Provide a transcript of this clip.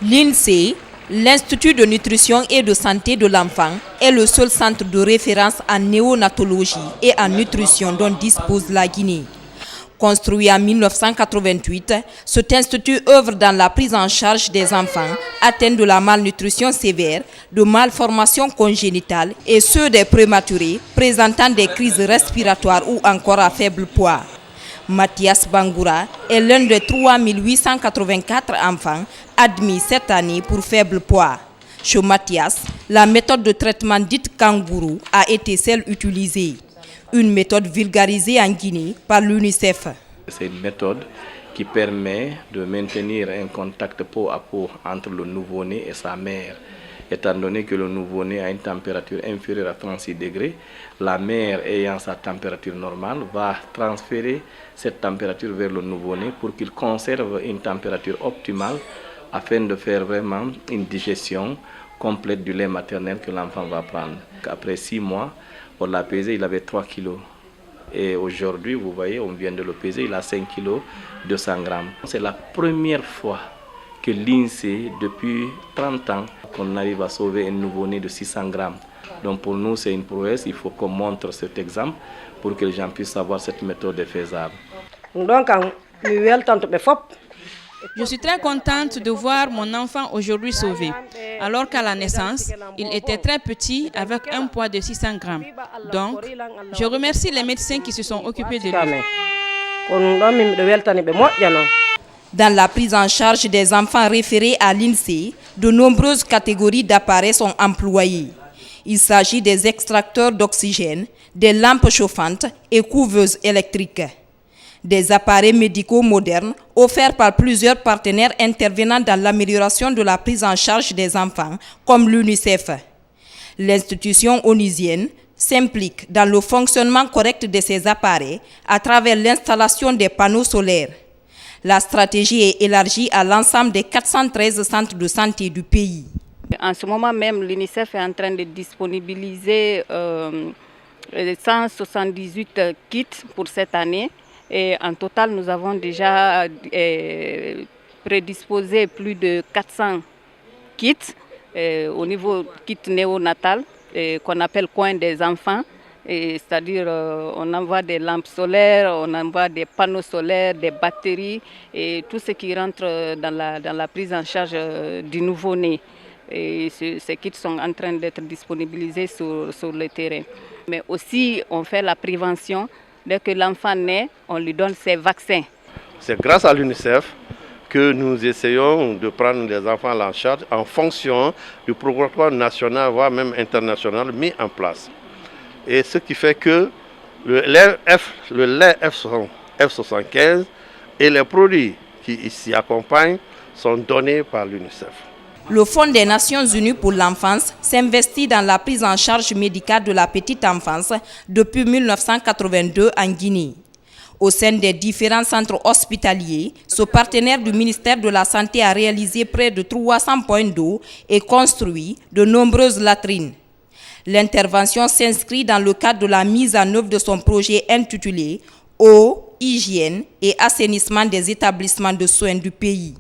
L'INSEE, l'Institut de nutrition et de santé de l'enfant, est le seul centre de référence en néonatologie et en nutrition dont dispose la Guinée. Construit en 1988, cet institut œuvre dans la prise en charge des enfants atteints de la malnutrition sévère, de malformations congénitales et ceux des prématurés présentant des crises respiratoires ou encore à faible poids. Mathias Bangoura est l'un des 3884 enfants admis cette année pour faible poids. Chez Mathias, la méthode de traitement dite kangourou a été celle utilisée. Une méthode vulgarisée en Guinée par l'UNICEF. C'est une méthode qui permet de maintenir un contact peau à peau entre le nouveau-né et sa mère. Étant donné que le nouveau-né a une température inférieure à 36 degrés, la mère ayant sa température normale va transférer cette température vers le nouveau-né pour qu'il conserve une température optimale afin de faire vraiment une digestion complète du lait maternel que l'enfant va prendre. Après 6 mois, on l'a pesé, il avait 3 kilos. Et aujourd'hui, vous voyez, on vient de le peser, il a 5 kilos 200 grammes. C'est la première fois que l'INSEE, depuis 30 ans, qu'on arrive à sauver un nouveau-né de 600 grammes. Donc pour nous, c'est une prouesse, il faut qu'on montre cet exemple pour que les gens puissent savoir que cette méthode est faisable. Je suis très contente de voir mon enfant aujourd'hui sauvé, alors qu'à la naissance, il était très petit avec un poids de 600 grammes. Donc, je remercie les médecins qui se sont occupés de lui. Dans la prise en charge des enfants référés à l'INSEE, de nombreuses catégories d'appareils sont employées. Il s'agit des extracteurs d'oxygène, des lampes chauffantes et couveuses électriques. Des appareils médicaux modernes offerts par plusieurs partenaires intervenant dans l'amélioration de la prise en charge des enfants, comme l'UNICEF. L'institution onusienne s'implique dans le fonctionnement correct de ces appareils à travers l'installation des panneaux solaires. La stratégie est élargie à l'ensemble des 413 centres de santé du pays. En ce moment même, l'UNICEF est en train de disponibiliser 178 kits pour cette année. Et en total, nous avons déjà prédisposé plus de 400 kits au niveau kit néonatal qu'on appelle coin des enfants. C'est-à-dire on envoie des lampes solaires, on envoie des panneaux solaires, des batteries et tout ce qui rentre dans la prise en charge du nouveau-né. Et ces kits sont en train d'être disponibilisés sur le terrain. Mais aussi, on fait la prévention. Dès que l'enfant naît, on lui donne ses vaccins. C'est grâce à l'UNICEF que nous essayons de prendre les enfants en charge en fonction du programme national, voire même international, mis en place. Et ce qui fait que le lait F75 et les produits qui s'y accompagnent sont donnés par l'UNICEF. Le Fonds des Nations Unies pour l'enfance s'investit dans la prise en charge médicale de la petite enfance depuis 1982 en Guinée. Au sein des différents centres hospitaliers, ce partenaire du ministère de la Santé a réalisé près de 300 points d'eau et construit de nombreuses latrines. L'intervention s'inscrit dans le cadre de la mise en œuvre de son projet intitulé « Eau, hygiène et assainissement des établissements de soins du pays ».